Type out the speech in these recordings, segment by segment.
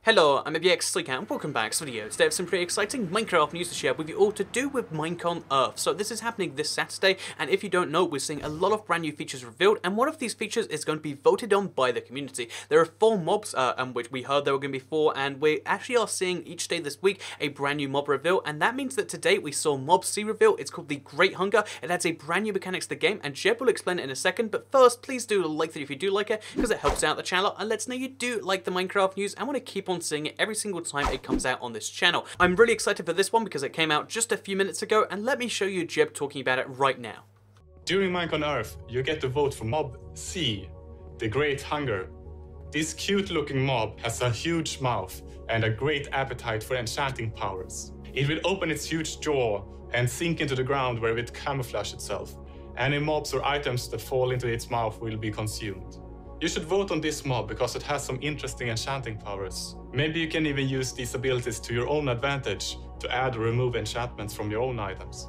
Hello, I'm ABX and welcome back to the video. Today I have some pretty exciting Minecraft news to share with you all to do with Minecon Earth. So this is happening this Saturday, and if you don't know, we're seeing a lot of brand new features revealed, and one of these features is going to be voted on by the community. There are 4 mobs, which we heard there were going to be 4, and we actually are seeing each day this week a brand new mob reveal, and that means that today we saw Mob C reveal. It's called the Great Hunger. It adds a brand new mechanics to the game, and Jeb will explain it in a second, but first, please do like the video if you do like it, because it helps out the channel, and lets know you do like the Minecraft news, and want to keep on seeing it every single time it comes out on this channel. I'm really excited for this one because it came out just a few minutes ago, and let me show you Jeb talking about it right now. During Minecon Earth, you get to vote for Mob C, the Great Hunger. This cute-looking mob has a huge mouth and a great appetite for enchanting powers. It will open its huge jaw and sink into the ground where it will camouflage itself. Any mobs or items that fall into its mouth will be consumed. You should vote on this mob because it has some interesting enchanting powers. Maybe you can even use these abilities to your own advantage to add or remove enchantments from your own items.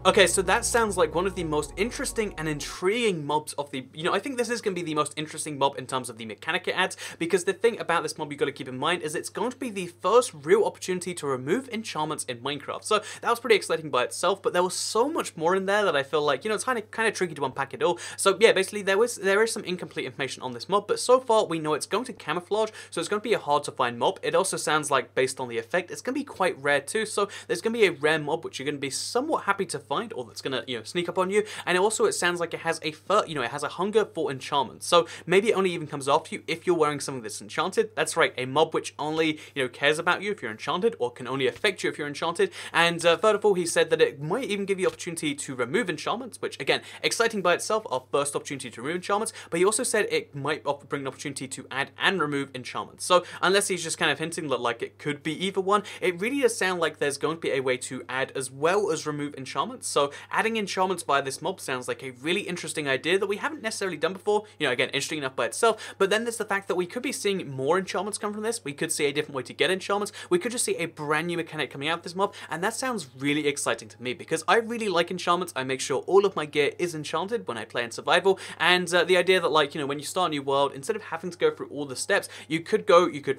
Okay, so that sounds like one of the most interesting and intriguing mobs of the... I think this is going to be the most interesting mob in terms of the mechanic it adds, because the thing about this mob you've got to keep in mind is it's going to be the first real opportunity to remove enchantments in Minecraft. So that was pretty exciting by itself, but there was so much more in there that I feel like, it's kind of tricky to unpack it all. So yeah, basically there is some incomplete information on this mob, but so far we know it's going to camouflage, so it's going to be a hard to find mob. It also sounds like, based on the effect, it's going to be quite rare too, so there's going to be a rare mob which you're going to be somewhat happy to find, or that's gonna sneak up on you. And also it sounds like it has a it has a hunger for enchantments, so maybe it only even comes after you if you're wearing something that's enchanted. That's right, a mob which only cares about you if you're enchanted, or can only affect you if you're enchanted. And furthermore, he said that it might even give you opportunity to remove enchantments, which again, exciting by itself, our first opportunity to remove enchantments. But he also said it might bring an opportunity to add and remove enchantments. So unless he's just kind of hinting that like it could be either one, it really does sound like there's going to be a way to add as well as remove enchantments. So adding enchantments by this mob sounds like a really interesting idea that we haven't necessarily done before. Again, interesting enough by itself, but then there's the fact that we could be seeing more enchantments come from this. We could see a different way to get enchantments. We could just see a brand new mechanic coming out of this mob, and that sounds really exciting to me because I really like enchantments. I make sure all of my gear is enchanted when I play in survival, and the idea that when you start a new world, instead of having to go through all the steps, you could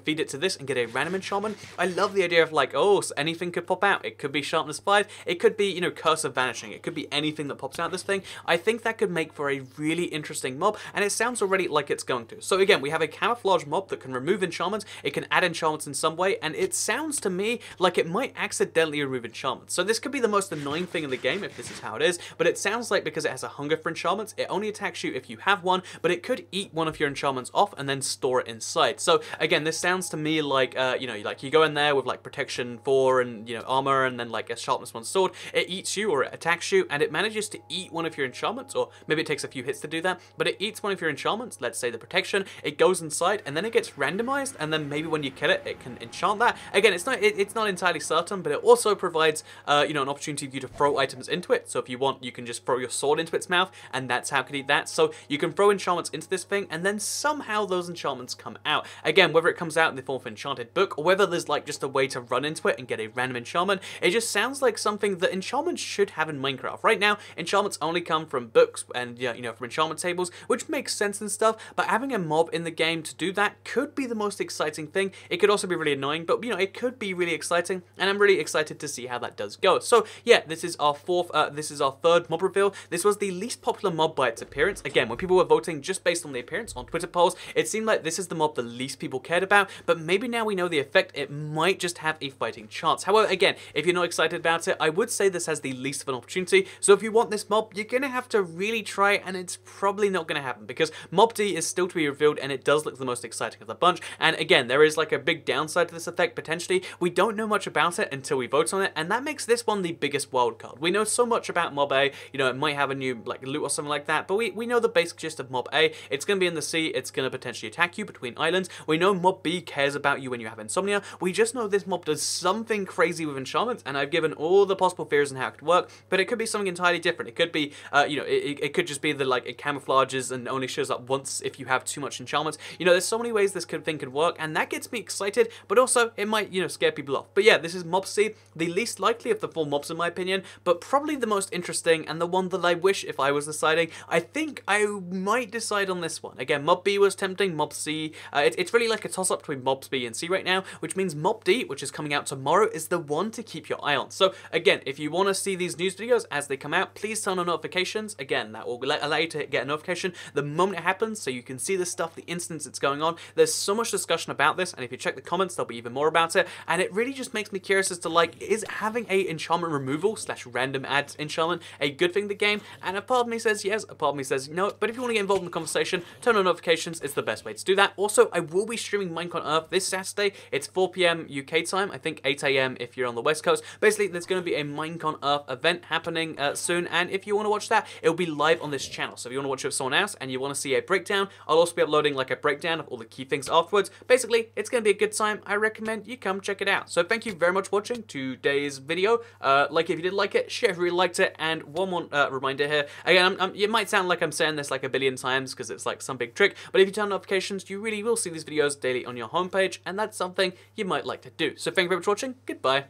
feed it to this and get a random enchantment. I love the idea of so anything could pop out. It could be sharpness 5, it could be, curse of vanishing, it could be anything that pops out of this thing. I think that could make for a really interesting mob, and it sounds already like it's going to. So again, we have a camouflage mob that can remove enchantments, it can add enchantments in some way, and it sounds to me like it might accidentally remove enchantments. So this could be the most annoying thing in the game if this is how it is, but it sounds like because it has a hunger for enchantments, it only attacks you if you have one, but it could eat one of your enchantments off and then store it inside. So again, this sounds to me like, you go in there with protection 4 and, armor, and then a sharpness 1 sword, it eats you or it attacks you, and it manages to eat one of your enchantments, or maybe it takes a few hits to do that, but it eats one of your enchantments, let's say the protection, it goes inside, and then it gets randomized, and then maybe when you kill it, it can enchant that. Again, it's not entirely certain, but it also provides, an opportunity for you to throw items into it. So if you want, you can just throw your sword into its mouth, and that's how it can eat that. So you can throw enchantments into this thing, and then somehow those enchantments come out. Again, whether it comes out in the form of an enchanted book, or whether there's just a way to run into it and get a random enchantment, it just sounds like something that enchantments should have in Minecraft. Right now, enchantments only come from books and from enchantment tables, which makes sense and stuff, but having a mob in the game to do that could be the most exciting thing. It could also be really annoying, but it could be really exciting, and I'm really excited to see how that does go. So yeah, this is our third mob reveal. This was the least popular mob by its appearance. Again, when people were voting just based on the appearance on Twitter polls, it seemed like this is the mob the least people cared about, but maybe now we know the effect, it might just have a fighting chance. However, again, if you're not excited about it, I would say this has the least of an opportunity. So if you want this mob, you're gonna have to really try it, and it's probably not gonna happen because Mob D is still to be revealed, and it does look the most exciting of the bunch. And again, there is a big downside to this effect potentially. We don't know much about it until we vote on it, and that makes this one the biggest wildcard. We know so much about Mob A, it might have a new loot or something like that, but we know the basic gist of Mob A. It's gonna be in the sea, it's gonna potentially attack you between islands. We know Mob B cares about you when you have insomnia. We just know this mob does something crazy with enchantments, and I've given all the possible theories on how it could work. work, but it could be something entirely different. It could be, you know, it could just be that like it camouflages and only shows up once if you have too much enchantments. You know, there's so many ways this thing could work, and that gets me excited, but also it might, you know, scare people off. But yeah, this is Mob C, the least likely of the 4 mobs in my opinion, but probably the most interesting and the one that I wish if I was deciding. I think I might decide on this one. Again, Mob B was tempting, Mob C, it's really like a toss-up between Mobs B and C right now, which means Mob D, which is coming out tomorrow, is the one to keep your eye on. So again, if you want to see these news videos as they come out, please turn on notifications. Again, that will allow you to get a notification the moment it happens, so you can see this stuff the instant it's going on. There's so much discussion about this, and if you check the comments, there'll be even more about it, and it really just makes me curious as to, like, is having a enchantment removal / random add enchantment a good thing in the game? And a part of me says yes, a part of me says no, but if you want to get involved in the conversation, turn on notifications, it's the best way to do that. Also, I will be streaming Minecraft Earth this Saturday. It's 4 PM UK time, I think 8 AM if you're on the West Coast. Basically, there's going to be a Minecraft Earth event happening soon, and if you want to watch that, it'll be live on this channel. So if you want to watch it with someone else and you want to see a breakdown, I'll also be uploading like a breakdown of all the key things afterwards. Basically, it's going to be a good time. I recommend you come check it out. So thank you very much for watching today's video. Like if you did like it, share if you really liked it, and one more reminder here. Again, it might sound like I'm saying this like a billion times because it's like some big trick, but if you turn on notifications, you really will see these videos daily on your homepage, and that's something you might like to do. So thank you very much for watching. Goodbye.